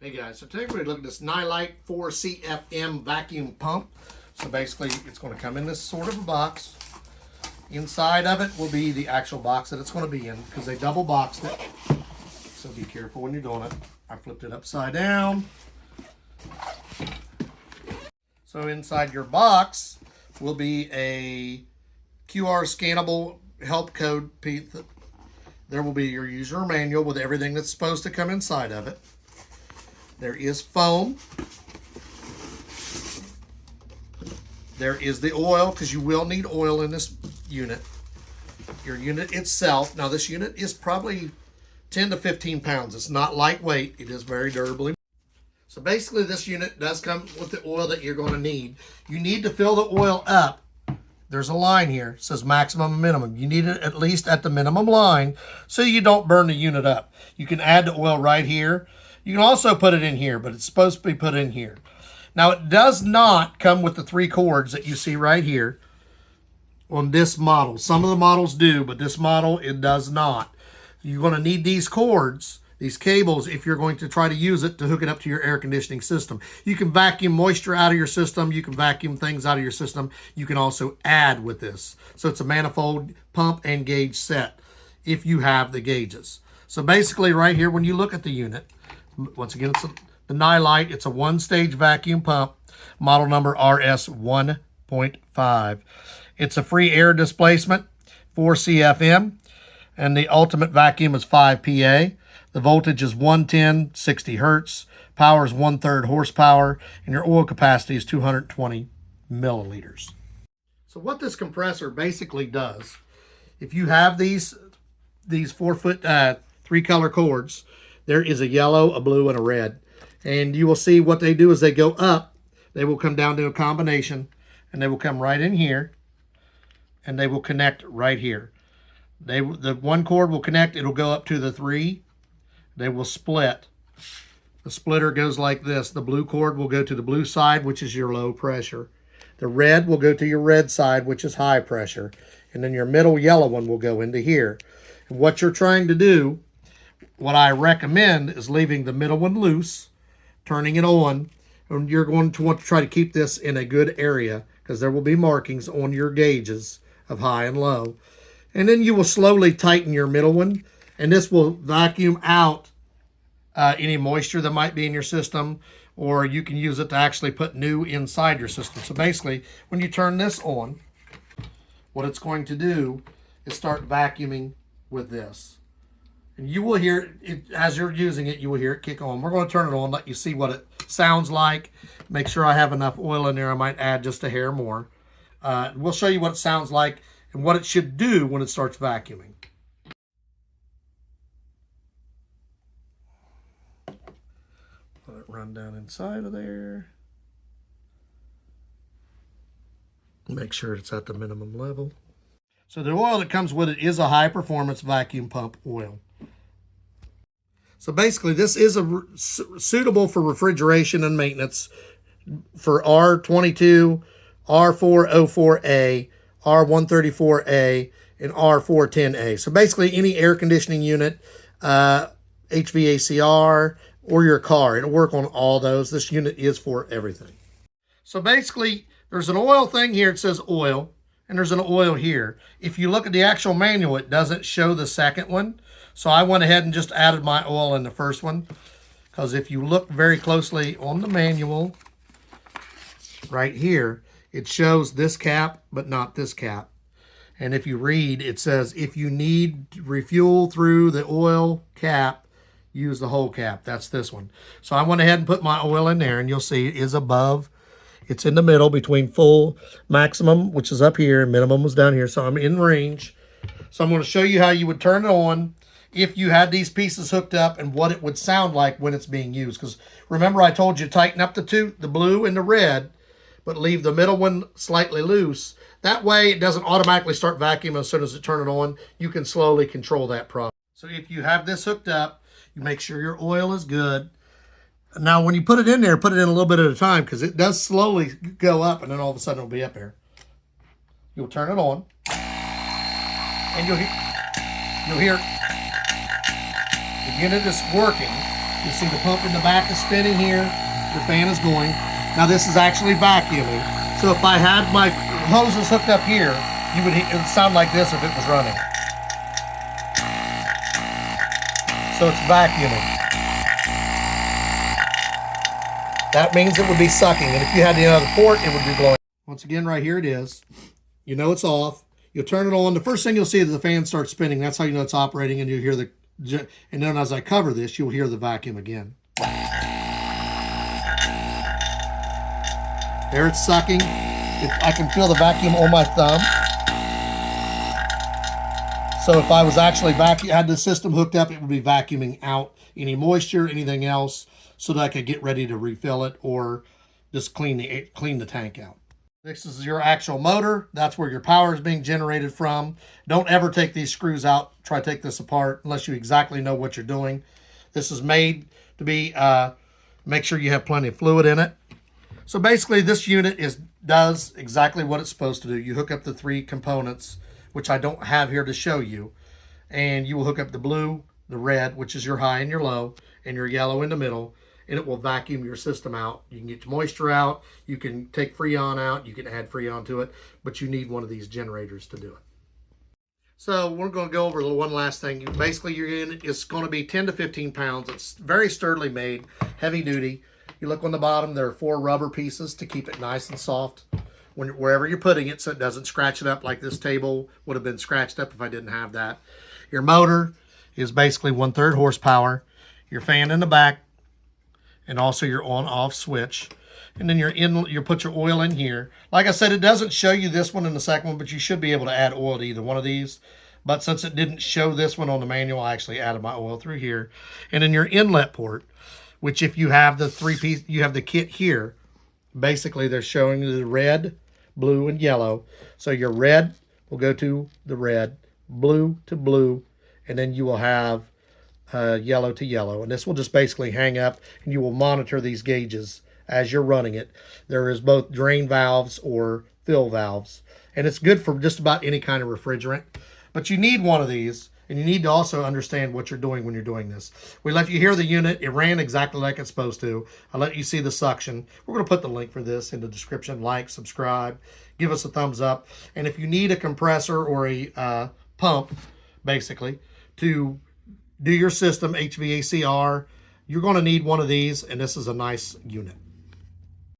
Hey guys, so today we're going to look at this Nilight 4 CFM vacuum pump. So basically it's going to come in this sort of a box. Inside of it will be the actual box that it's going to be in because they double boxed it. So be careful when you're doing it. I flipped it upside down. So inside your box will be a QR scannable help code. There will be your user manual with everything that's supposed to come inside of it. There is foam. There is the oil, because you will need oil in this unit. Your unit itself, now this unit is probably 10 to 15 pounds. It's not lightweight. It is very durable. So basically this unit does come with the oil that you're going to need. You need to fill the oil up. There's a line here. It says maximum and minimum. You need it at least at the minimum line so you don't burn the unit up. You can add the oil right here. You can also put it in here, but it's supposed to be put in here. Now, it does not come with the 3 cords that you see right here on this model. Some of the models do, but this model, it does not. You're going to need these cords, these cables, if you're going to try to use it to hook it up to your air conditioning system. You can vacuum moisture out of your system. You can vacuum things out of your system. You can also add with this. So it's a manifold pump and gauge set if you have the gauges. So basically right here, when you look at the unit, once again, it's the Nilight. It's a 1-stage vacuum pump, model number RS 1.5. It's a free air displacement, 4 CFM, and the ultimate vacuum is 5 PA. The voltage is 110, 60 hertz. Power is 1/3 horsepower, and your oil capacity is 220 milliliters. So what this compressor basically does, if you have these 4-foot 3-color cords, there is a yellow, a blue, and a red. And you will see what they do is they go up. They will come down to a combination, and they will come right in here, and they will connect right here. The one cord will connect. It'll go up to the 3. They will split. The splitter goes like this. The blue cord will go to the blue side, which is your low pressure. The red will go to your red side, which is high pressure. And then your middle yellow one will go into here. And what you're trying to do, what I recommend is leaving the middle one loose, turning it on, and you're going to want to try to keep this in a good area because there will be markings on your gauges of high and low. And then you will slowly tighten your middle one, and this will vacuum out any moisture that might be in your system, or you can use it to actually put new inside your system. So basically, when you turn this on, what it's going to do is start vacuuming with this. And you will hear it, as you're using it, you will hear it kick on. We're going to turn it on, let you see what it sounds like. Make sure I have enough oil in there. I might add just a hair more. We'll show you what it sounds like and what it should do when it starts vacuuming. Let it run down inside of there. Make sure it's at the minimum level. So the oil that comes with it is a high-performance vacuum pump oil. So basically, this is suitable for refrigeration and maintenance for R22, R404A, R134A, and R410A. So basically, any air conditioning unit, HVACR, or your car, it'll work on all those. This unit is for everything. So basically, there's an oil thing here. It says oil, and there's an oil here. If you look at the actual manual, it doesn't show the second one. So I went ahead and just added my oil in the first one, because if you look very closely on the manual, right here, it shows this cap, but not this cap. And if you read, it says, if you need refuel through the oil cap, use the whole cap. That's this one. So I went ahead and put my oil in there, and you'll see it is above. It's in the middle between full maximum, which is up here, and minimum was down here. So I'm in range. So I'm going to show you how you would turn it on if you had these pieces hooked up and what it would sound like when it's being used. Because remember, I told you tighten up the blue and the red, but leave the middle one slightly loose. That way it doesn't automatically start vacuuming as soon as you turn it on. You can slowly control that process. So if you have this hooked up, you make sure your oil is good. Now, when you put it in there, put it in a little bit at a time because it does slowly go up and then all of a sudden it'll be up there. You'll turn it on and you'll hear the unit is working. You see the pump in the back is spinning here. Your fan is going. Now this is actually vacuuming. So if I had my hoses hooked up here, it would sound like this if it was running. So it's vacuuming. That means it would be sucking. And if you had the other port, it would be blowing. Once again, right here it is. You know it's off. You'll turn it on. The first thing you'll see is the fan starts spinning. That's how you know it's operating, and you'll hear the, and then as I cover this, you'll hear the vacuum again. There it's sucking. I can feel the vacuum on my thumb. So if I was actually had the system hooked up, it would be vacuuming out any moisture, anything else, so that I could get ready to refill it or just clean the tank out. This is your actual motor. That's where your power is being generated from. Don't ever take these screws out. Try to take this apart unless you exactly know what you're doing. This is made to be, make sure you have plenty of fluid in it. So basically this unit does exactly what it's supposed to do. You hook up the 3 components, which I don't have here to show you. And you will hook up the blue, the red, which is your high and your low, and your yellow in the middle. And it will vacuum your system out. You can get moisture out. You can take Freon out. You can add Freon to it. But you need one of these generators to do it. So we're going to go over one last thing. Basically, your unit is going to be 10 to 15 pounds. It's very sturdily made, heavy duty. You look on the bottom, there are 4 rubber pieces to keep it nice and soft wherever you're putting it, so it doesn't scratch it up like this table would have been scratched up if I didn't have that. Your motor is basically 1/3 horsepower. Your fan in the back, and also your on-off switch. And then you put your oil in here. Like I said, it doesn't show you this one and the second one, but you should be able to add oil to either one of these. But since it didn't show this one on the manual, I actually added my oil through here. And then your inlet port, which if you have the 3-piece, you have the kit here. Basically, they're showing you the red, blue, and yellow. So your red will go to the red, blue to blue, and then you will have yellow to yellow. And this will just basically hang up, and you will monitor these gauges as you're running it. There is both drain valves or fill valves, and it's good for just about any kind of refrigerant. But you need one of these, and you need to also understand what you're doing when you're doing this. We let you hear the unit. It ran exactly like it's supposed to. I let you see the suction. We're going to put the link for this in the description. Like, subscribe, give us a thumbs up. And if you need a compressor or a pump, basically, to do your system, HVACR, you're going to need one of these, and this is a nice unit.